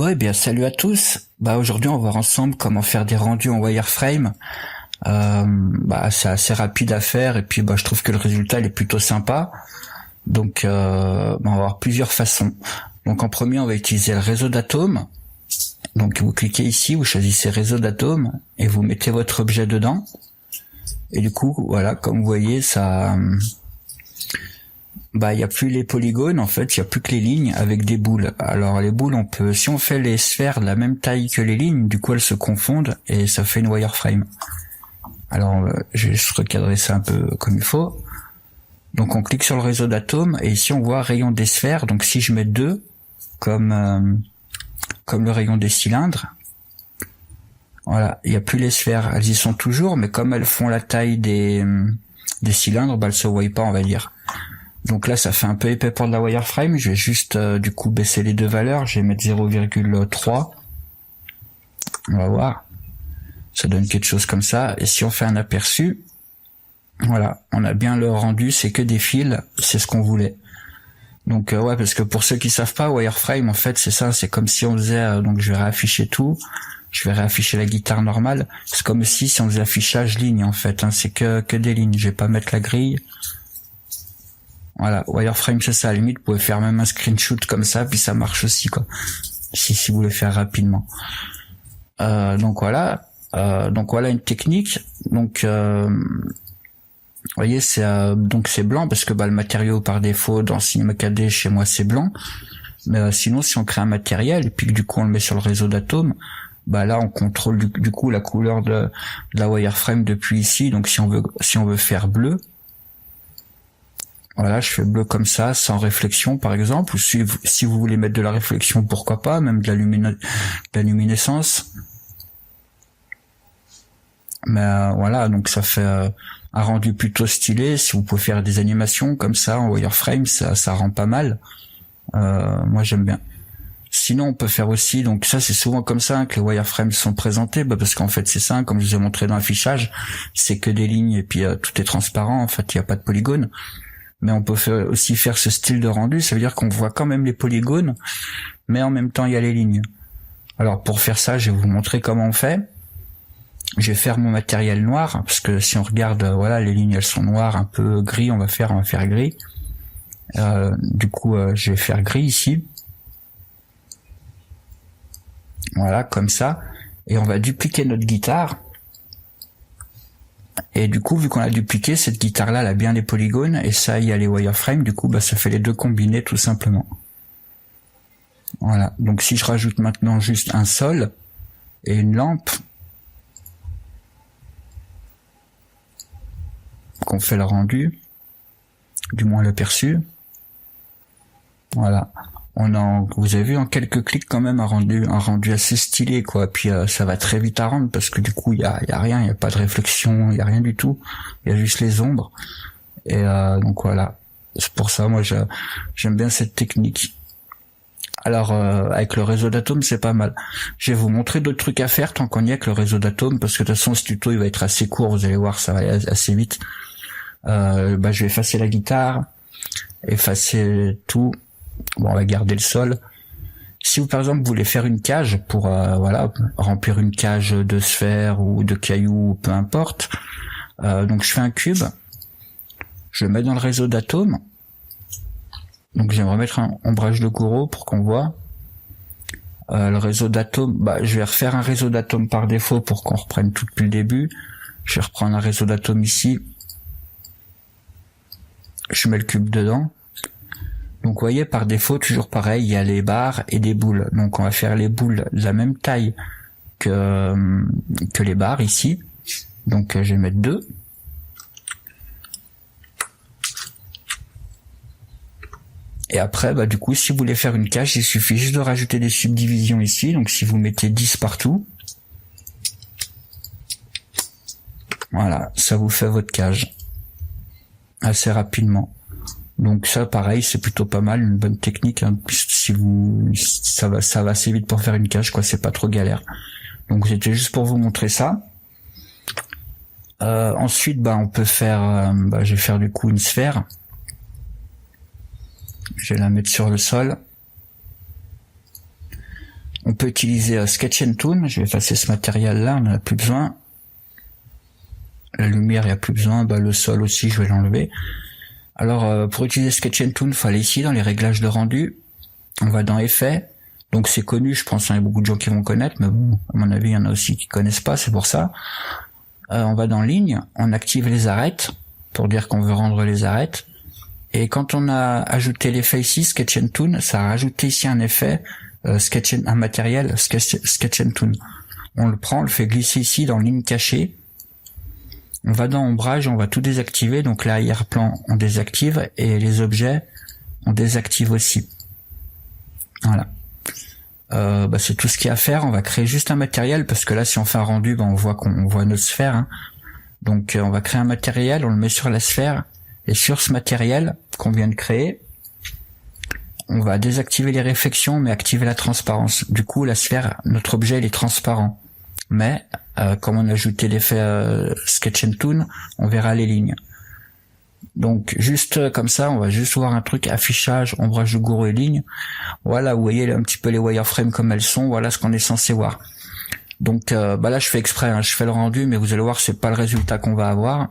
Bon, eh bien, salut à tous. Aujourd'hui, on va voir ensemble comment faire des rendus en wireframe. C'est assez rapide à faire et puis, je trouve que le résultat il est plutôt sympa. Donc, on va avoir plusieurs façons. Donc, en premier, on va utiliser le réseau d'atomes. Donc, vous cliquez ici, vous choisissez réseau d'atomes et vous mettez votre objet dedans. Et du coup, voilà, comme vous voyez, ça, il y a plus les polygones, en fait, il y a plus que les lignes avec des boules. Alors les boules, si on fait les sphères de la même taille que les lignes, du coup elles se confondent et ça fait une wireframe. Alors je vais juste recadrer ça un peu comme il faut. Donc on clique sur le réseau d'atomes et ici on voit rayon des sphères. Donc si je mets 2 comme le rayon des cylindres, voilà, il n'y a plus les sphères, elles y sont toujours, mais comme elles font la taille des cylindres, elles se voient pas, on va dire. Donc là, ça fait un peu épais pour de la wireframe. Je vais juste du coup baisser les deux valeurs. Je vais mettre 0,3. On va voir. Ça donne quelque chose comme ça. Et si on fait un aperçu, voilà, on a bien le rendu. C'est que des fils. C'est ce qu'on voulait. Donc ouais, parce que pour ceux qui savent pas, wireframe, en fait, c'est ça. C'est comme si on faisait. Donc je vais réafficher tout. Je vais réafficher la guitare normale. C'est comme si on faisait affichage ligne, en fait. C'est que des lignes. Je vais pas mettre la grille. Voilà, wireframe c'est ça, à la limite vous pouvez faire même un screenshot comme ça, puis ça marche aussi quoi. Si vous voulez faire rapidement. Donc voilà une technique. Donc vous voyez c'est blanc parce que le matériau par défaut dans Cinema 4D chez moi c'est blanc. Mais sinon si on crée un matériel et puis que du coup on le met sur le réseau d'atomes, là on contrôle du coup la couleur de la wireframe depuis ici. Donc si on veut faire bleu, voilà, je fais bleu comme ça, sans réflexion par exemple, ou si vous voulez mettre de la réflexion, pourquoi pas, même de la luminescence. Mais voilà, donc ça fait un rendu plutôt stylé. Si vous pouvez faire des animations comme ça en wireframe, ça rend pas mal. Moi j'aime bien. Sinon on peut faire aussi, donc ça c'est souvent comme ça que les wireframes sont présentés, parce qu'en fait c'est ça, comme je vous ai montré dans l'affichage, c'est que des lignes et puis tout est transparent, en fait il n'y a pas de polygone. Mais on peut aussi faire ce style de rendu, ça veut dire qu'on voit quand même les polygones, mais en même temps il y a les lignes. Alors pour faire ça, je vais vous montrer comment on fait. Je vais faire mon matériel noir, parce que si on regarde, voilà, les lignes elles sont noires, un peu gris, on va faire gris. Du coup, je vais faire gris ici. Voilà, comme ça. Et on va dupliquer notre guitare. Et du coup, vu qu'on a dupliqué, cette guitare-là, elle a bien les polygones, et ça, il y a les wireframes, du coup, ça fait les deux combinés, tout simplement. Voilà. Donc, si je rajoute maintenant juste un sol, et une lampe, qu'on fait le rendu, du moins l'aperçu, voilà. Vous avez vu en quelques clics quand même un rendu assez stylé quoi. Puis ça va très vite à rendre parce que du coup il y a rien, il y a pas de réflexion, il y a rien du tout. Il y a juste les ombres. Et donc voilà. C'est pour ça moi j'aime bien cette technique. Alors avec le réseau d'atomes c'est pas mal. Je vais vous montrer d'autres trucs à faire tant qu'on y est avec le réseau d'atomes parce que de toute façon ce tuto il va être assez court, vous allez voir ça va aller assez vite. Je vais effacer la guitare, effacer tout. Bon, on va garder le sol. Si vous, par exemple, voulez faire une cage pour, remplir une cage de sphères ou de cailloux, peu importe. Donc, je fais un cube. Je le mets dans le réseau d'atomes. Donc, j'aimerais mettre un ombrage de Gouraud pour qu'on voit. Le réseau d'atomes, je vais refaire un réseau d'atomes par défaut pour qu'on reprenne tout depuis le début. Je vais reprendre un réseau d'atomes ici. Je mets le cube dedans. Donc vous voyez par défaut toujours pareil, il y a les barres et des boules. Donc on va faire les boules de la même taille que les barres ici. Donc je vais mettre 2. Et après du coup si vous voulez faire une cage, il suffit juste de rajouter des subdivisions ici. Donc si vous mettez 10 partout, voilà, ça vous fait votre cage assez rapidement. Donc ça, pareil, c'est plutôt pas mal, une bonne technique. Si ça va assez vite pour faire une cage, quoi. C'est pas trop galère. Donc c'était juste pour vous montrer ça. Ensuite, on peut faire, je vais faire du coup une sphère. Je vais la mettre sur le sol. On peut utiliser Sketch and Toon. Je vais effacer ce matériel-là, on n'en a plus besoin. La lumière, il n'y a plus besoin. Le sol aussi, je vais l'enlever. Alors, pour utiliser Sketch and Toon, il faut aller ici dans les réglages de rendu. On va dans Effets. Donc c'est connu, je pense qu'il y a beaucoup de gens qui vont connaître, mais bon, à mon avis, il y en a aussi qui connaissent pas, c'est pour ça. On va dans Ligne, on active les arêtes, pour dire qu'on veut rendre les arêtes. Et quand on a ajouté l'effet ici, Sketch and Toon, ça a rajouté ici un effet, un matériel, Sketch and Toon. On le prend, on le fait glisser ici dans Ligne cachée. On va dans Ombrage, on va tout désactiver, donc l'arrière-plan, on désactive, et les objets, on désactive aussi. Voilà. C'est tout ce qu'il y a à faire. On va créer juste un matériel parce que là si on fait un rendu on voit qu'on voit notre sphère, hein. Donc on va créer un matériel, on le met sur la sphère et sur ce matériel qu'on vient de créer on va désactiver les réflexions mais activer la transparence. Du coup la sphère, notre objet il est transparent, mais comme on a ajouté l'effet Sketch and Toon, on verra les lignes. Donc juste comme ça, on va juste voir un truc affichage, ombrage de gourou et ligne. Voilà, vous voyez un petit peu les wireframes comme elles sont. Voilà ce qu'on est censé voir. Donc là je fais exprès, hein, je fais le rendu, mais vous allez voir c'est pas le résultat qu'on va avoir.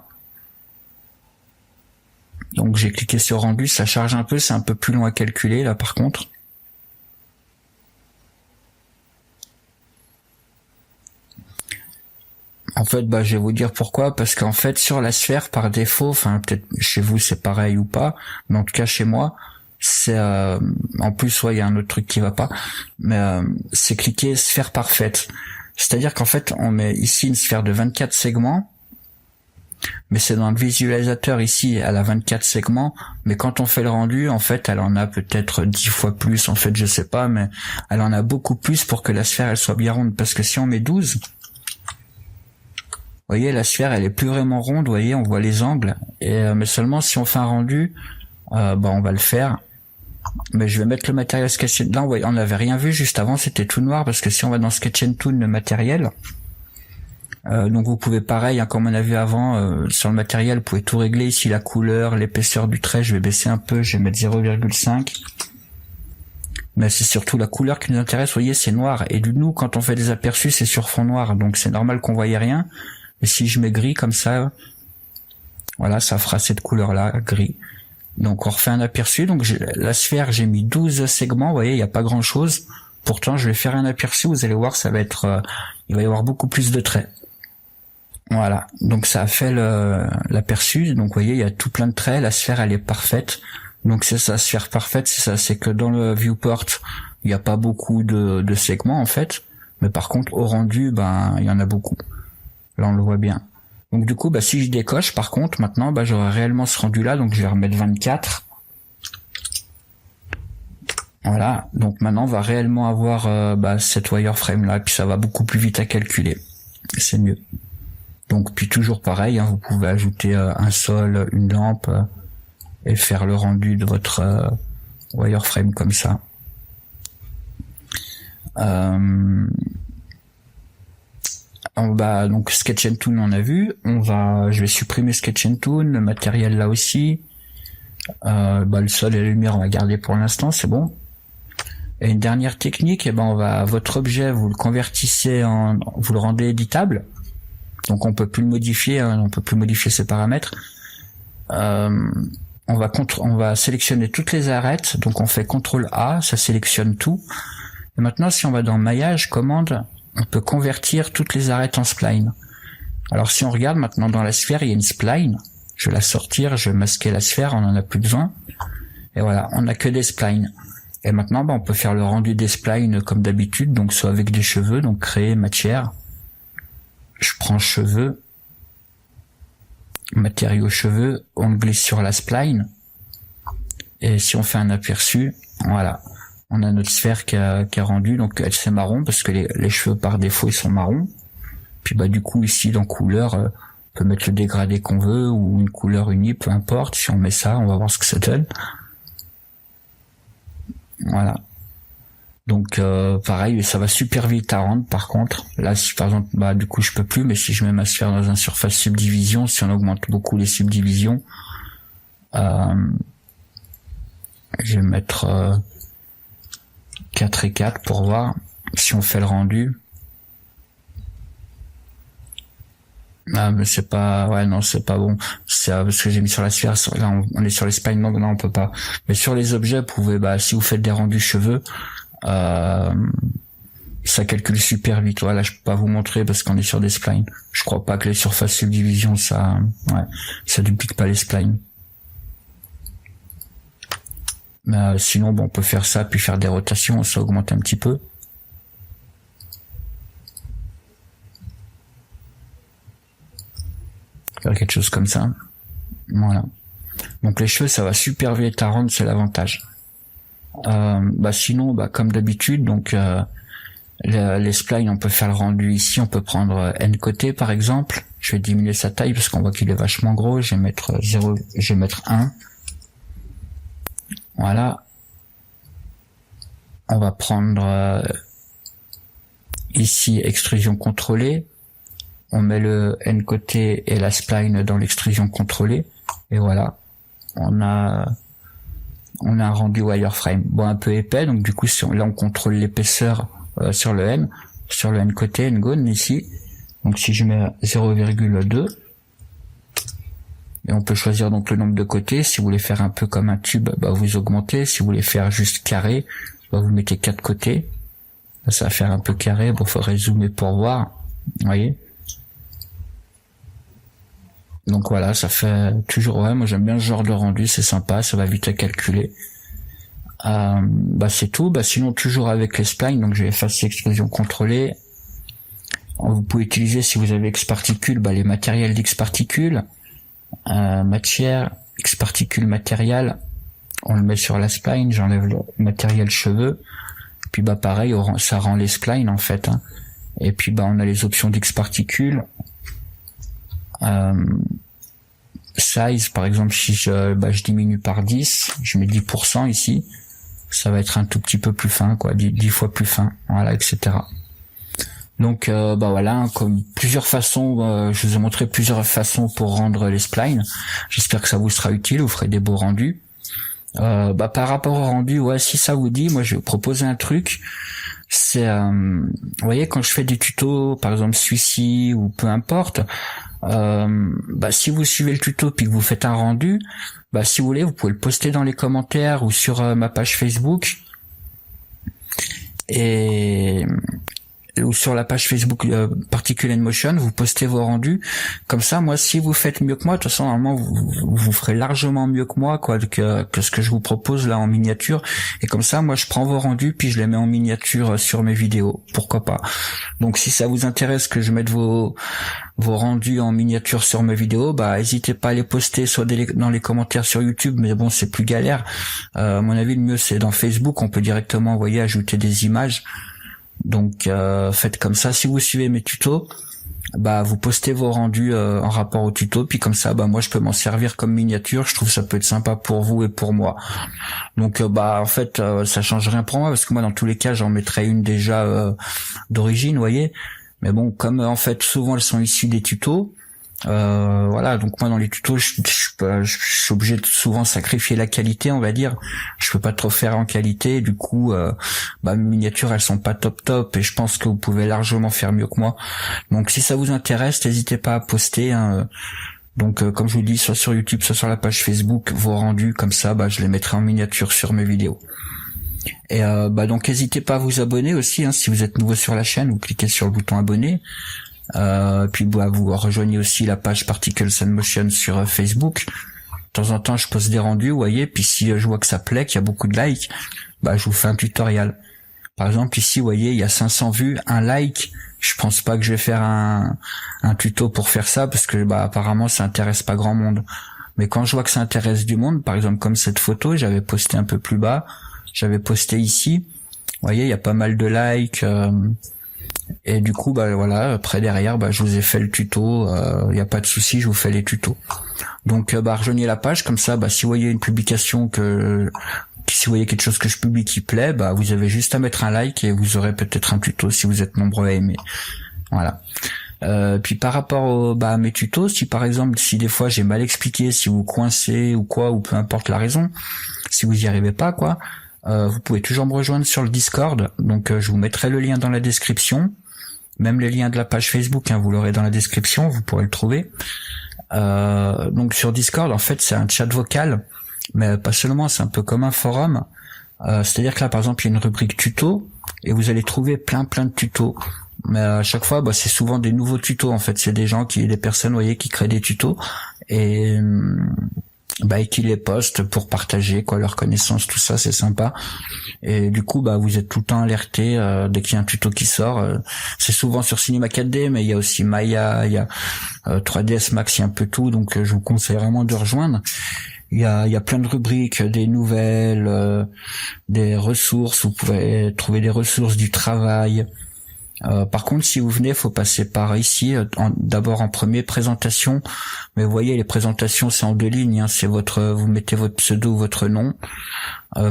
Donc j'ai cliqué sur rendu, ça charge un peu, c'est un peu plus long à calculer là par contre. En fait, je vais vous dire pourquoi, parce qu'en fait, sur la sphère, par défaut, enfin, peut-être chez vous c'est pareil ou pas, mais en tout cas chez moi, c'est, en plus, il y a un autre truc qui va pas, mais c'est cliquer sphère parfaite. C'est-à-dire qu'en fait, on met ici une sphère de 24 segments, mais c'est dans le visualisateur ici, elle a 24 segments, mais quand on fait le rendu, en fait, elle en a peut-être 10 fois plus, en fait, je sais pas, mais elle en a beaucoup plus pour que la sphère, elle soit bien ronde, parce que si on met 12, vous voyez, la sphère, elle est plus vraiment ronde, vous voyez, on voit les angles, et mais seulement si on fait un rendu, on va le faire. Mais je vais mettre le matériel Sketch and Toon. Là, on n'avait rien vu juste avant, c'était tout noir, parce que si on va dans Sketch and Toon, le matériel, donc vous pouvez pareil, hein, comme on a vu avant, sur le matériel, vous pouvez tout régler, ici la couleur, l'épaisseur du trait, je vais baisser un peu, je vais mettre 0,5. Mais c'est surtout la couleur qui nous intéresse, vous voyez, c'est noir, et du coup, quand on fait des aperçus, c'est sur fond noir, donc c'est normal qu'on voyait rien. Et si je mets gris comme ça, voilà, ça fera cette couleur-là, gris. Donc on refait un aperçu. Donc la sphère, j'ai mis 12 segments, vous voyez, il n'y a pas grand-chose. Pourtant, je vais faire un aperçu, vous allez voir, ça va être, il va y avoir beaucoup plus de traits. Voilà, donc ça a fait l'aperçu. Donc vous voyez, il y a tout plein de traits, la sphère, elle est parfaite. Donc c'est ça, sphère parfaite, c'est ça, c'est que dans le viewport, il n'y a pas beaucoup de segments en fait. Mais par contre, au rendu, il y en a beaucoup. Là, on le voit bien. Donc du coup, si je décoche, par contre, maintenant, j'aurai réellement ce rendu-là, donc je vais remettre 24. Voilà, donc maintenant, on va réellement avoir cette wireframe-là, et puis ça va beaucoup plus vite à calculer. C'est mieux. Donc, puis toujours pareil, hein, vous pouvez ajouter un sol, une lampe, et faire le rendu de votre wireframe comme ça. Donc Sketch and Toon on a vu, je vais supprimer Sketch and Toon, le matériel là aussi, le sol et la lumière on va garder pour l'instant, c'est bon. Et une dernière technique, votre objet vous le convertissez vous le rendez éditable, donc on peut plus le modifier, hein, on peut plus modifier ses paramètres. On va sélectionner toutes les arêtes, donc on fait CTRL A, ça sélectionne tout. Et maintenant si on va dans maillage, commande, on peut convertir toutes les arêtes en spline. Alors si on regarde maintenant dans la sphère, il y a une spline. Je vais la sortir, je vais masquer la sphère, on en a plus besoin. Et voilà, on n'a que des splines. Et maintenant, on peut faire le rendu des splines comme d'habitude, donc soit avec des cheveux, donc créer matière. Je prends cheveux, matériaux cheveux, on glisse sur la spline. Et si on fait un aperçu, voilà. On a notre sphère qui est rendue, donc elle c'est marron parce que les cheveux par défaut ils sont marrons. Puis du coup ici dans couleur, on peut mettre le dégradé qu'on veut ou une couleur unie, peu importe. Si on met ça, on va voir ce que ça donne. Voilà. Donc pareil, ça va super vite à rendre par contre. Là si par exemple, du coup je peux plus, mais si je mets ma sphère dans un surface subdivision, si on augmente beaucoup les subdivisions, je vais mettre 4 et 4 pour voir. si on fait le rendu, ah mais c'est pas, ouais non c'est pas bon, c'est parce que j'ai mis sur la sphère, là on est sur les spines, non on peut pas, mais sur les objets vous pouvez, si vous faites des rendus cheveux, ça calcule super vite. Voilà, je peux pas vous montrer parce qu'on est sur des splines. Je crois pas que les surfaces subdivision ça duplique pas les splines. Mais sinon on peut faire ça puis faire des rotations, ça augmente un petit peu. Faire quelque chose comme ça. Voilà. Donc les cheveux ça va super vite à rendre, c'est l'avantage. Sinon comme d'habitude donc les splines on peut faire le rendu ici, on peut prendre N côté par exemple. Je vais diminuer sa taille parce qu'on voit qu'il est vachement gros, je vais mettre 0, je vais mettre 1. Voilà. On va prendre ici extrusion contrôlée. On met le N côté et la spline dans l'extrusion contrôlée. Et voilà. On a un rendu wireframe. Bon, un peu épais, donc du coup, là on contrôle l'épaisseur sur le N côté, N-gone ici. Donc si je mets 0,2, et on peut choisir donc le nombre de côtés. Si vous voulez faire un peu comme un tube, vous augmentez. Si vous voulez faire juste carré, vous mettez 4 côtés. Là, ça va faire un peu carré. Bon, faudrait zoomer pour voir. Vous voyez? Donc voilà, ça fait toujours, moi j'aime bien ce genre de rendu, c'est sympa, ça va vite à calculer. C'est tout. Sinon toujours avec les splines, donc je vais effacer extrusion contrôlée. Vous pouvez utiliser, si vous avez Xparticule, les matériels d'Xparticule. Matière, Xparticule matériel, on le met sur la spline, j'enlève le matériel cheveux. Puis pareil, ça rend les splines en fait. Et puis on a les options d'Xparticule. Size par exemple, si je diminue par 10, je mets 10% ici, ça va être un tout petit peu plus fin, 10 fois plus fin, voilà, etc. Donc voilà, comme plusieurs façons, je vous ai montré plusieurs façons pour rendre les splines. J'espère que ça vous sera utile, vous ferez des beaux rendus. Par rapport au rendu, si ça vous dit, moi je vais vous proposer un truc. C'est, vous voyez, quand je fais des tutos, par exemple celui-ci ou peu importe, si vous suivez le tuto puis que vous faites un rendu, si vous voulez, vous pouvez le poster dans les commentaires ou sur ma page Facebook ou sur la page Facebook Particle Motion, vous postez vos rendus. Comme ça, moi, si vous faites mieux que moi, de toute façon, normalement, vous ferez largement mieux que moi, que ce que je vous propose là en miniature. Et comme ça, moi, je prends vos rendus puis je les mets en miniature sur mes vidéos. Pourquoi pas? Donc, si ça vous intéresse que je mette vos rendus en miniature sur mes vidéos, n'hésitez pas à les poster soit dans les commentaires sur YouTube, mais bon, c'est plus galère. À mon avis, le mieux, c'est dans Facebook. On peut directement, ajouter des images. Donc faites comme ça. Si vous suivez mes tutos, vous postez vos rendus en rapport au tuto, puis comme ça moi je peux m'en servir comme miniature. Je trouve que ça peut être sympa pour vous et pour moi. Donc en fait ça change rien pour moi, parce que moi dans tous les cas j'en mettrais une déjà d'origine, vous voyez. Mais bon, comme en fait souvent elles sont issues des tutos, donc moi dans les tutos je suis obligé de souvent sacrifier la qualité, on va dire. Je peux pas trop faire en qualité, du coup mes miniatures elles sont pas top et je pense que vous pouvez largement faire mieux que moi. Donc si ça vous intéresse, n'hésitez pas à poster donc comme je vous dis, soit sur YouTube, soit sur la page Facebook, vos rendus, comme ça je les mettrai en miniature sur mes vidéos. Et donc n'hésitez pas à vous abonner aussi, si vous êtes nouveau sur la chaîne, vous cliquez sur le bouton abonner. Puis vous rejoignez aussi la page Particles and Motion sur Facebook. De temps en temps je poste des rendus, vous voyez, puis si je vois que ça plaît, qu'il y a beaucoup de likes, je vous fais un tutoriel. Par exemple ici, vous voyez, il y a 500 vues, un like. Je pense pas que je vais faire un tuto pour faire ça, parce que apparemment ça intéresse pas grand monde. Mais quand je vois que ça intéresse du monde, par exemple comme cette photo, j'avais posté un peu plus bas, j'avais posté ici, vous voyez, il y a pas mal de likes. Et du coup, voilà, après derrière, je vous ai fait le tuto, y a pas de souci, je vous fais les tutos. Donc, rejoignez la page, comme ça, si vous voyez une publication si vous voyez quelque chose que je publie qui plaît, vous avez juste à mettre un like et vous aurez peut-être un tuto si vous êtes nombreux à aimer. Voilà. Puis par rapport à mes tutos, si par exemple, si des fois j'ai mal expliqué, si vous coincez ou quoi, ou peu importe la raison, si vous y arrivez pas, vous pouvez toujours me rejoindre sur le Discord. Donc je vous mettrai le lien dans la description. Même les liens de la page Facebook, vous l'aurez dans la description, vous pourrez le trouver. Donc sur Discord, en fait, c'est un chat vocal, mais pas seulement, c'est un peu comme un forum. C'est-à-dire que là, par exemple, il y a une rubrique tuto, et vous allez trouver plein de tutos. Mais à chaque fois, c'est souvent des nouveaux tutos, en fait. C'est des personnes, vous voyez, qui créent des tutos, et qui les postent pour partager leurs connaissances, tout ça, c'est sympa. Et du coup vous êtes tout le temps alerté dès qu'il y a un tuto qui sort. C'est souvent sur Cinema 4D, mais il y a aussi Maya, il y a 3ds Max, il y a un peu tout, donc je vous conseille vraiment de rejoindre. Il y a plein de rubriques, des nouvelles, des ressources, vous pouvez trouver des ressources, du travail. Par contre, si vous venez, faut passer par ici. D'abord en premier, présentation. Mais vous voyez, les présentations, c'est en 2 lignes. C'est vous mettez votre pseudo, votre nom,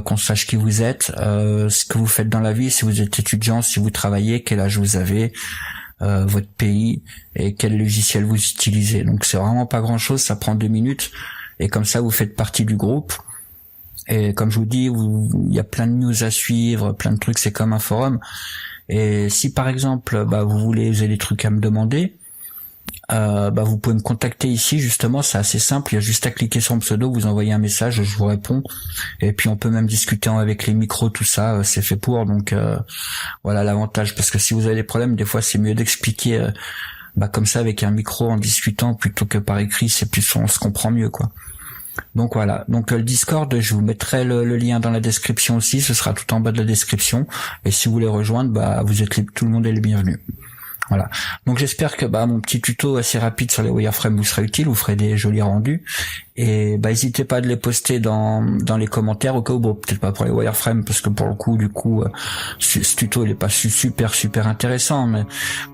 qu'on sache qui vous êtes, ce que vous faites dans la vie, si vous êtes étudiant, si vous travaillez, quel âge vous avez, votre pays et quel logiciel vous utilisez. Donc c'est vraiment pas grand-chose, ça prend 2 minutes. Et comme ça, vous faites partie du groupe. Et comme je vous dis, il y a plein de news à suivre, plein de trucs. C'est comme un forum. Et si par exemple vous avez des trucs à me demander, vous pouvez me contacter ici, justement, c'est assez simple, il y a juste à cliquer sur mon pseudo, vous envoyez un message, je vous réponds, et puis on peut même discuter avec les micros, tout ça, c'est fait pour, donc voilà l'avantage, parce que si vous avez des problèmes, des fois c'est mieux d'expliquer comme ça avec un micro en discutant plutôt que par écrit, c'est plus, on se comprend mieux, quoi. Donc voilà, donc le Discord, je vous mettrai le lien dans la description aussi, ce sera tout en bas de la description, et si vous voulez rejoindre, vous êtes tout le monde est le bienvenu. Voilà. Donc j'espère que mon petit tuto assez rapide sur les wireframes vous sera utile, vous ferez des jolis rendus, et n'hésitez pas à les poster dans les commentaires au cas où, peut-être pas pour les wireframes, parce que pour le coup, ce tuto il est pas super intéressant, mais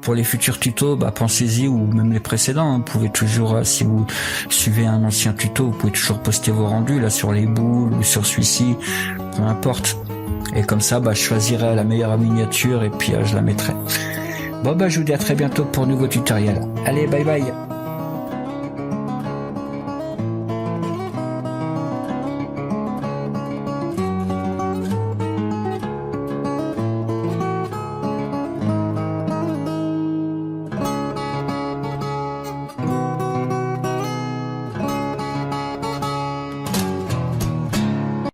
pour les futurs tutos, pensez-y, ou même les précédents, vous pouvez toujours, si vous suivez un ancien tuto, vous pouvez toujours poster vos rendus là sur les boules ou sur celui-ci, peu importe. Et comme ça, je choisirai la meilleure miniature et puis je la mettrai. Bon je vous dis à très bientôt pour un nouveau tutoriel. Allez, bye bye.